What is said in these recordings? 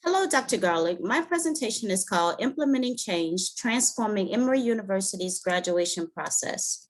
Hello, Dr. Garlick. My presentation is called Implementing Change, Transforming Emory University's Graduation Process.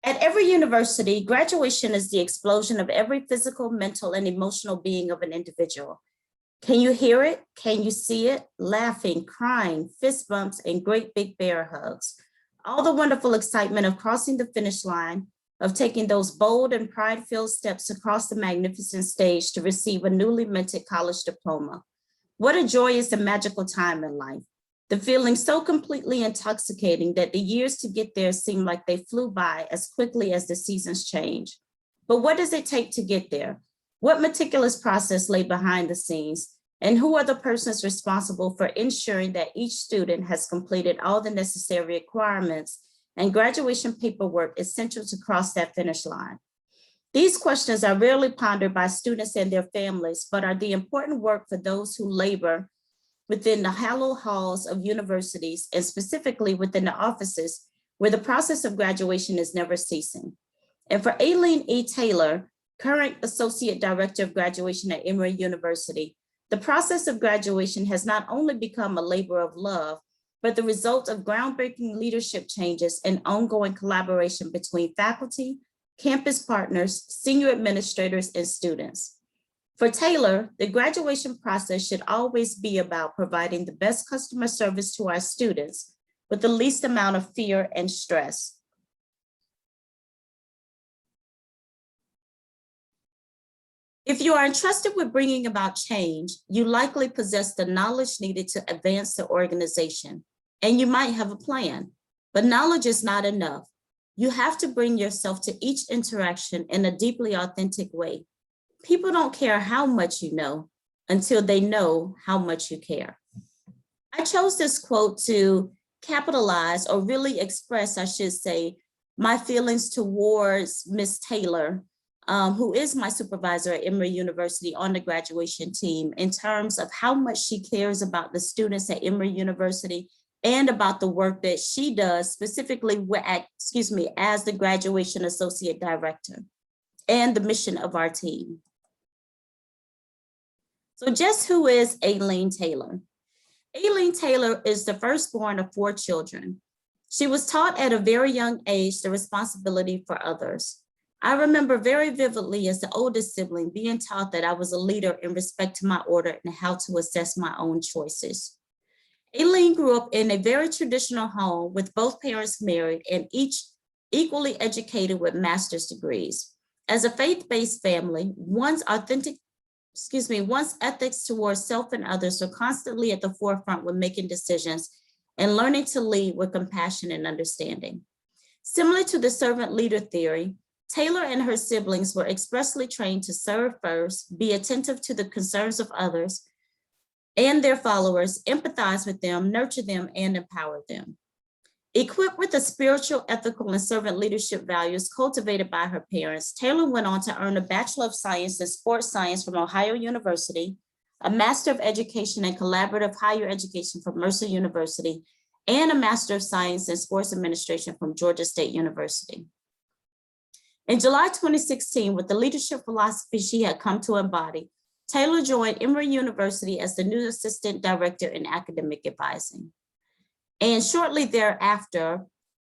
At every university, graduation is the explosion of every physical, mental, and emotional being of an individual. Can you hear it? Can you see it? Laughing, crying, fist bumps, and great big bear hugs. All the wonderful excitement of crossing the finish line, of taking those bold and pride-filled steps across the magnificent stage to receive a newly minted college diploma. What a joyous and magical time in life. The feeling so completely intoxicating that the years to get there seem like they flew by as quickly as the seasons change. But what does it take to get there? What meticulous process lay behind the scenes? And who are the persons responsible for ensuring that each student has completed all the necessary requirements and graduation paperwork essential to cross that finish line? These questions are rarely pondered by students and their families, but are the important work for those who labor within the hallowed halls of universities, and specifically within the offices where the process of graduation is never ceasing. And for Aileen E. Taylor, current Associate Director of Graduation at Emory University, the process of graduation has not only become a labor of love, but the result of groundbreaking leadership changes and ongoing collaboration between faculty, campus partners, senior administrators, and students. For Taylor, the graduation process should always be about providing the best customer service to our students with the least amount of fear and stress. If you are entrusted with bringing about change, you likely possess the knowledge needed to advance the organization, and you might have a plan, but knowledge is not enough. You have to bring yourself to each interaction in a deeply authentic way. People don't care how much you know until they know how much you care. I chose this quote to capitalize, or really express, I should say, my feelings towards Ms. Taylor, who is my supervisor at Emory University on the graduation team, in terms of how much she cares about the students at Emory University and about the work that she does, specifically as the graduation associate director, and the mission of our team. So just who is Aileen Taylor? Aileen Taylor is the firstborn of 4 children. She was taught at a very young age the responsibility for others. I remember very vividly as the oldest sibling being taught that I was a leader in respect to my order and how to assess my own choices. Aileen grew up in a very traditional home with both parents married and each equally educated with master's degrees. As a faith-based family, one's ethics towards self and others are constantly at the forefront when making decisions and learning to lead with compassion and understanding. Similar to the servant leader theory, Taylor and her siblings were expressly trained to serve first, be attentive to the concerns of others and their followers, empathize with them, nurture them, and empower them. Equipped with the spiritual, ethical, and servant leadership values cultivated by her parents, Taylor went on to earn a Bachelor of Science in Sports Science from Ohio University, a Master of Education in Collaborative Higher Education from Mercer University, and a Master of Science in Sports Administration from Georgia State University. In July 2016, with the leadership philosophy she had come to embody, Taylor joined Emory University as the new Assistant Director in Academic Advising. And shortly thereafter,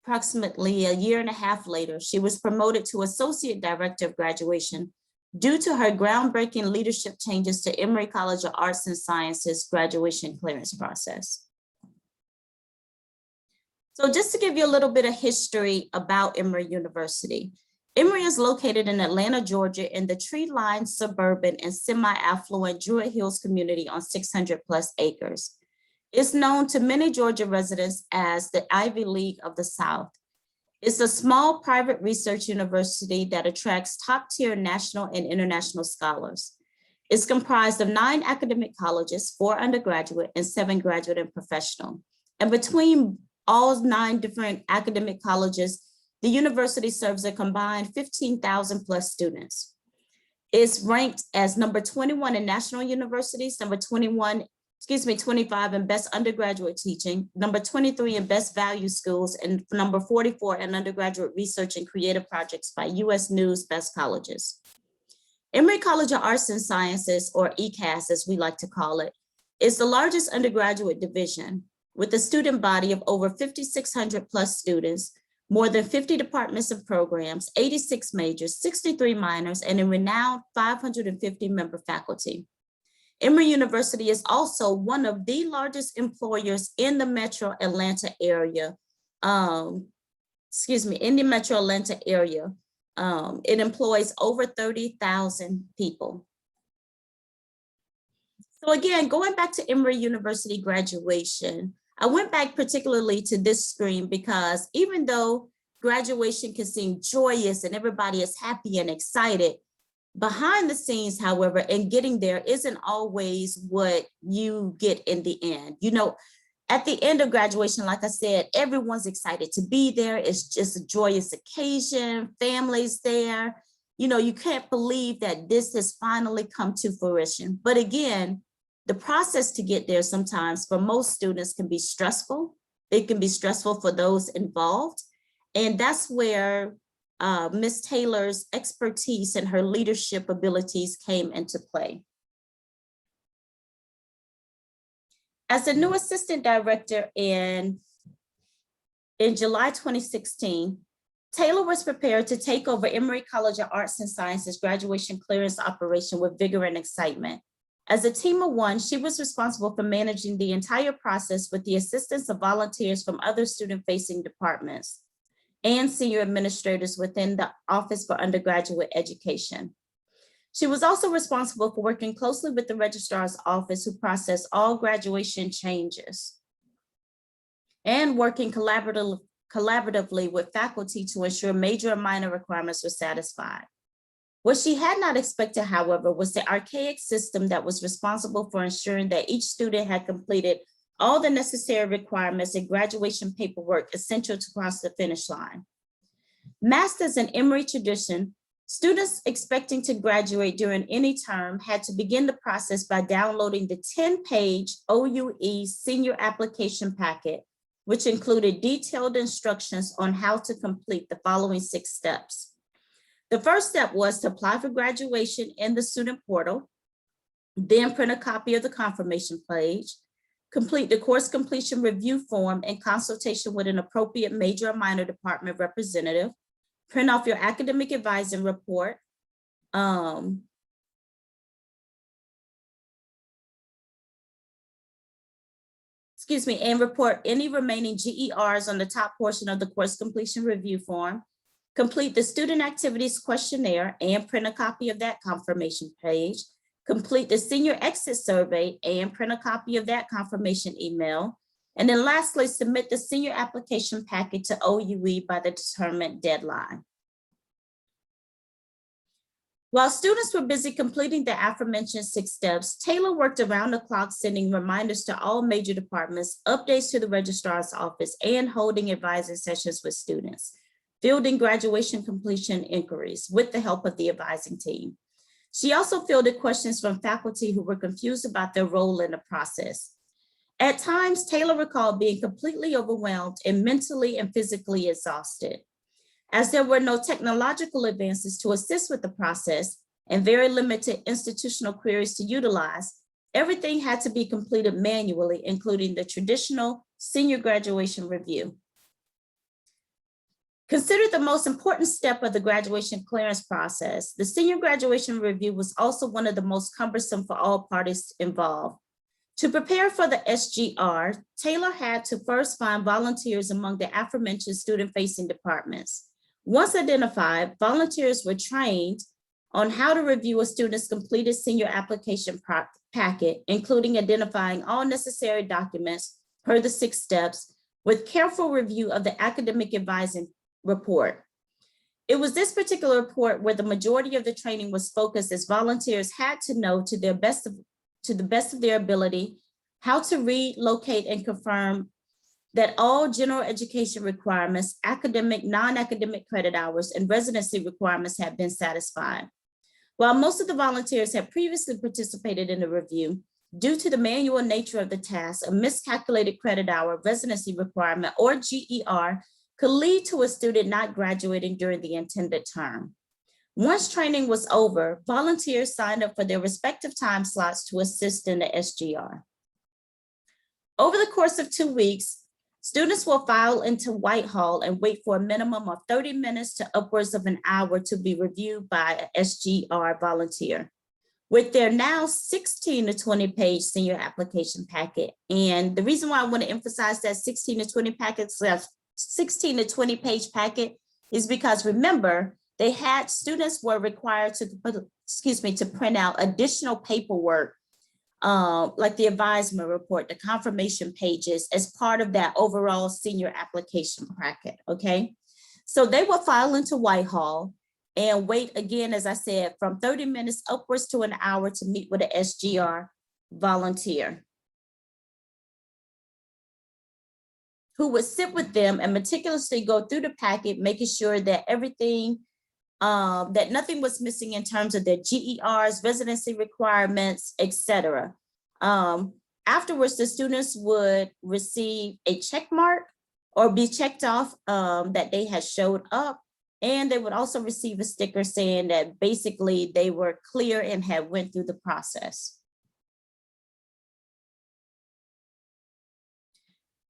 approximately a year and a half later, she was promoted to Associate Director of Graduation due to her groundbreaking leadership changes to Emory College of Arts and Sciences graduation clearance process. So just to give you a little bit of history about Emory University. Emory is located in Atlanta, Georgia, in the tree-lined suburban and semi-affluent Druid Hills community on 600 plus acres. It's known to many Georgia residents as the Ivy League of the South. It's a small private research university that attracts top-tier national and international scholars. It's comprised of 9 academic colleges, 4 undergraduate, and 7 graduate and professional. And between all 9 different academic colleges, the university serves a combined 15,000 plus students. It's ranked as number 21 in national universities, number 25 in best undergraduate teaching, number 23 in best value schools, and number 44 in undergraduate research and creative projects by US News Best Colleges. Emory College of Arts and Sciences, or ECAS as we like to call it, is the largest undergraduate division with a student body of over 5,600 plus students, more than 50 departments and programs, 86 majors, 63 minors, and a renowned 550 member faculty. Emory University is also one of the largest employers in the Metro Atlanta area. In the Metro Atlanta area. It employs over 30,000 people. So again, going back to Emory University graduation, I went back particularly to this screen because even though graduation can seem joyous and everybody is happy and excited, behind the scenes, however, and getting there isn't always what you get in the end. You know, at the end of graduation, like I said, everyone's excited to be there. It's just a joyous occasion, families there. You know, you can't believe that this has finally come to fruition. But again, the process to get there sometimes for most students can be stressful. It can be stressful for those involved. And that's where Ms. Taylor's expertise and her leadership abilities came into play. As a new assistant director in July 2016, Taylor was prepared to take over Emory College of Arts and Sciences graduation clearance operation with vigor and excitement. As a team of one, she was responsible for managing the entire process with the assistance of volunteers from other student-facing departments and senior administrators within the Office for Undergraduate Education. She was also responsible for working closely with the registrar's office, who processed all graduation changes, and working collaboratively with faculty to ensure major and minor requirements were satisfied. What she had not expected, however, was the archaic system that was responsible for ensuring that each student had completed all the necessary requirements and graduation paperwork essential to cross the finish line. Masked as an Emory tradition, students expecting to graduate during any term had to begin the process by downloading the 10-page OUE senior application packet, which included detailed instructions on how to complete the following 6 steps. The first step was to apply for graduation in the student portal, then print a copy of the confirmation page, complete the course completion review form in consultation with an appropriate major or minor department representative, print off your academic advising report, and report any remaining GERs on the top portion of the course completion review form, complete the student activities questionnaire and print a copy of that confirmation page, complete the senior exit survey and print a copy of that confirmation email, and then lastly, submit the senior application packet to OUE by the determined deadline. While students were busy completing the aforementioned 6 steps, Taylor worked around the clock sending reminders to all major departments, updates to the registrar's office, and holding advising sessions with students, fielding graduation completion inquiries with the help of the advising team. She also fielded questions from faculty who were confused about their role in the process. At times, Taylor recalled being completely overwhelmed and mentally and physically exhausted. As there were no technological advances to assist with the process and very limited institutional queries to utilize, everything had to be completed manually, including the traditional senior graduation review. Considered the most important step of the graduation clearance process, the senior graduation review was also one of the most cumbersome for all parties involved. To prepare for the SGR, Taylor had to first find volunteers among the aforementioned student-facing departments. Once identified, volunteers were trained on how to review a student's completed senior application packet, including identifying all necessary documents per the 6 steps, with careful review of the academic advising report. It was this particular report where the majority of the training was focused, as volunteers had to know to the best of their ability how to read, locate, and confirm that all general education requirements, academic, non-academic credit hours, and residency requirements have been satisfied. While most of the volunteers had previously participated in the review, due to the manual nature of the task, a miscalculated credit hour, residency requirement, or GER could lead to a student not graduating during the intended term. Once training was over, volunteers signed up for their respective time slots to assist in the SGR. Over the course of 2 weeks, students will file into Whitehall and wait for a minimum of 30 minutes to upwards of an hour to be reviewed by an SGR volunteer with their now 16 to 20 page senior application packet. And the reason why I want to emphasize that 16 to 20 page packet is because, remember, students were required to print out additional paperwork, like the advisement report, the confirmation pages, as part of that overall senior application packet, okay? So they will file into Whitehall and wait, again, as I said, from 30 minutes upwards to an hour to meet with an SGR volunteer who would sit with them and meticulously go through the packet, making sure that everything, that nothing was missing in terms of their GERs, residency requirements, etc. Afterwards, the students would receive a check mark or be checked off that they had showed up. And they would also receive a sticker saying that basically they were clear and had went through the process.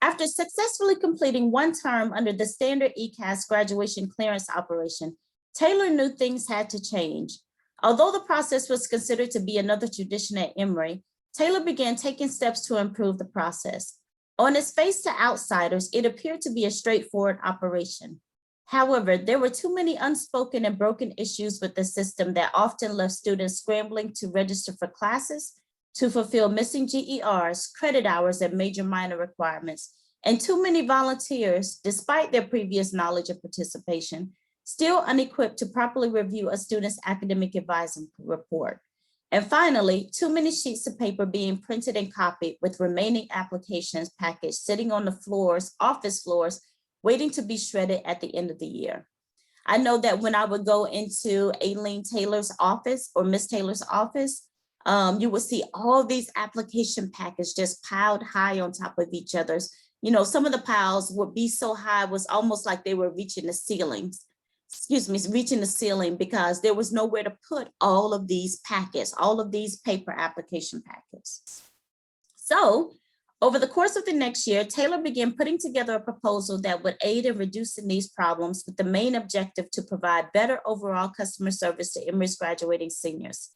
After successfully completing one term under the standard ECAS graduation clearance operation, Taylor knew things had to change. Although the process was considered to be another tradition at Emory, Taylor began taking steps to improve the process. On its face to outsiders, it appeared to be a straightforward operation. However, there were too many unspoken and broken issues with the system that often left students scrambling to register for classes, to fulfill missing GERs, credit hours, and major minor requirements, and too many volunteers, despite their previous knowledge and participation, still unequipped to properly review a student's academic advising report. And finally, too many sheets of paper being printed and copied with remaining applications packaged sitting on the floors, office floors, waiting to be shredded at the end of the year. I know that when I would go into Aileen Taylor's office or Miss Taylor's office, you would see all these application packages just piled high on top of each other's. You know, some of the piles would be so high, it was almost like they were reaching the ceilings. Reaching the ceiling, because there was nowhere to put all of these packets, all of these paper application packets. So over the course of the next year, Taylor began putting together a proposal that would aid in reducing these problems, with the main objective to provide better overall customer service to Emory's graduating seniors.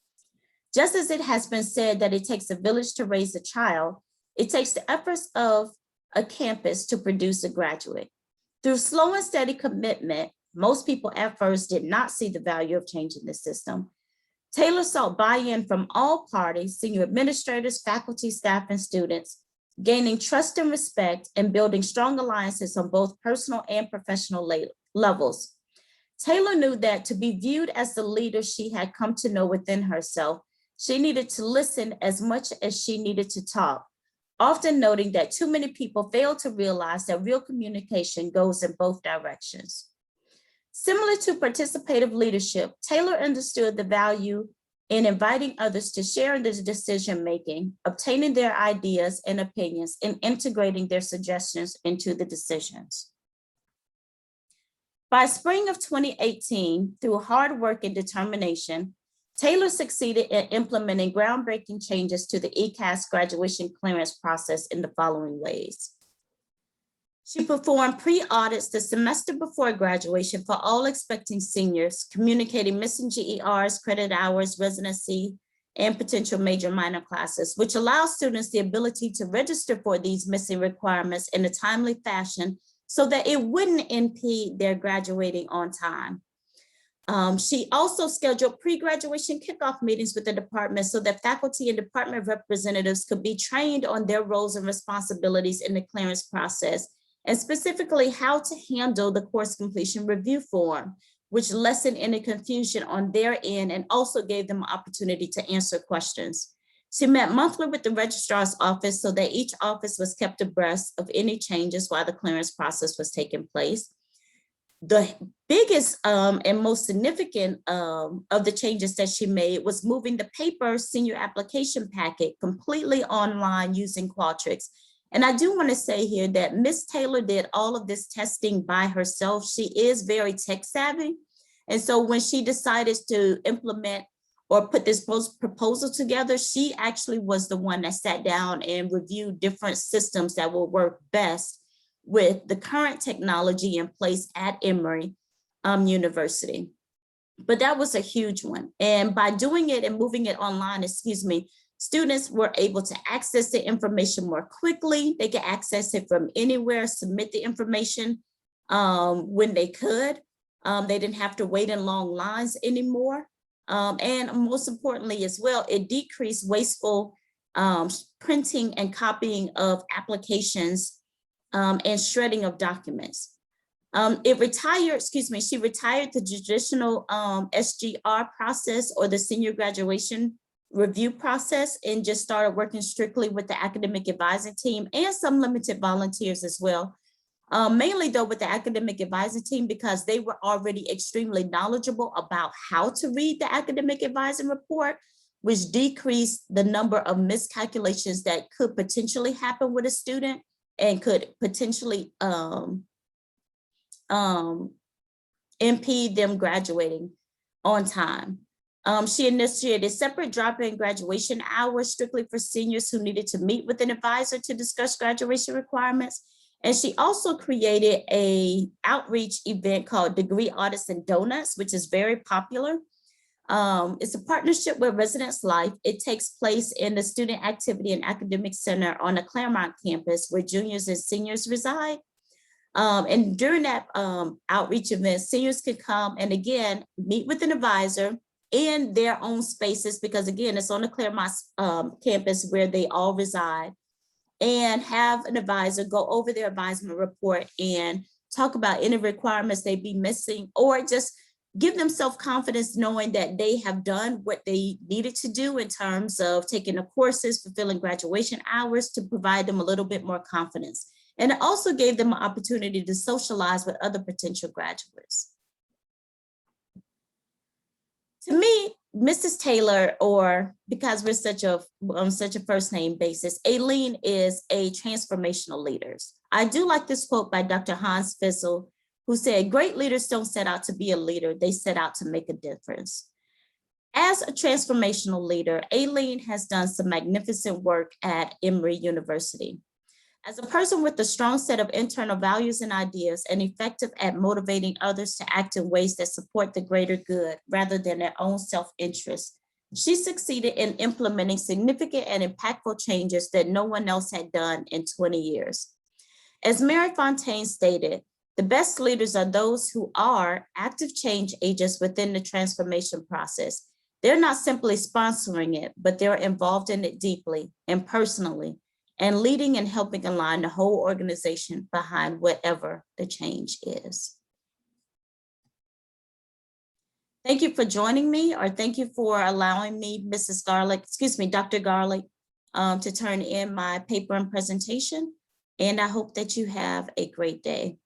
Just as it has been said that it takes a village to raise a child, it takes the efforts of a campus to produce a graduate. Through slow and steady commitment, most people at first did not see the value of changing the system. Taylor sought buy-in from all parties, senior administrators, faculty, staff, and students, gaining trust and respect and building strong alliances on both personal and professional levels. Taylor knew that to be viewed as the leader she had come to know within herself, she needed to listen as much as she needed to talk, often noting that too many people fail to realize that real communication goes in both directions. Similar to participative leadership, Taylor understood the value in inviting others to share in the decision-making, obtaining their ideas and opinions, and integrating their suggestions into the decisions. By spring of 2018, through hard work and determination, Taylor succeeded in implementing groundbreaking changes to the ECAS graduation clearance process in the following ways. She performed pre-audits the semester before graduation for all expecting seniors, communicating missing GERs, credit hours, residency, and potential major minor classes, which allows students the ability to register for these missing requirements in a timely fashion so that it wouldn't impede their graduating on time. She also scheduled pre-graduation kickoff meetings with the department so that faculty and department representatives could be trained on their roles and responsibilities in the clearance process, and specifically how to handle the course completion review form, which lessened any confusion on their end and also gave them an opportunity to answer questions. She met monthly with the registrar's office so that each office was kept abreast of any changes while the clearance process was taking place. The biggest and most significant of the changes that she made was moving the paper senior application packet completely online using Qualtrics. And I do want to say here that Ms. Taylor did all of this testing by herself. She is very tech savvy. And so when she decided to implement or put this proposal together, she actually was the one that sat down and reviewed different systems that will work best with the current technology in place at Emory University. But that was a huge one. And by doing it and moving it online, students were able to access the information more quickly. They could access it from anywhere, submit the information when they could. They didn't have to wait in long lines anymore. And most importantly as well, it decreased wasteful printing and copying of applications and shredding of documents. She retired the traditional SGR process, or the senior graduation review process, and just started working strictly with the academic advising team and some limited volunteers as well. Mainly though with the academic advising team, because they were already extremely knowledgeable about how to read the academic advising report, which decreased the number of miscalculations that could potentially happen with a student and could potentially impede them graduating on time. She initiated separate drop-in graduation hours strictly for seniors who needed to meet with an advisor to discuss graduation requirements. And she also created an outreach event called Degree Audits and Donuts, which is very popular. It's a partnership with Residence Life. It takes place in the Student Activity and Academic Center on the Claremont campus, where juniors and seniors reside. And during that outreach event, seniors could come and again, meet with an advisor in their own spaces, because again, it's on the Claremont campus where they all reside, and have an advisor go over their advisement report and talk about any requirements they be missing, or just give them self-confidence knowing that they have done what they needed to do in terms of taking the courses, fulfilling graduation hours, to provide them a little bit more confidence. And it also gave them an opportunity to socialize with other potential graduates. To me, Mrs. Taylor, or because we're on such a first name basis, Aileen is a transformational leader. I do like this quote by Dr. Hans Fizzle, who said, "Great leaders don't set out to be a leader, they set out to make a difference." As a transformational leader, Aileen has done some magnificent work at Emory University. As a person with a strong set of internal values and ideas, and effective at motivating others to act in ways that support the greater good rather than their own self-interest, she succeeded in implementing significant and impactful changes that no one else had done in 20 years. As Mary Fontaine stated, the best leaders are those who are active change agents within the transformation process. They're not simply sponsoring it, but they're involved in it deeply and personally, and leading and helping align the whole organization behind whatever the change is. Thank you for joining me, or thank you for allowing me, Dr. Garlick, to turn in my paper and presentation. And I hope that you have a great day.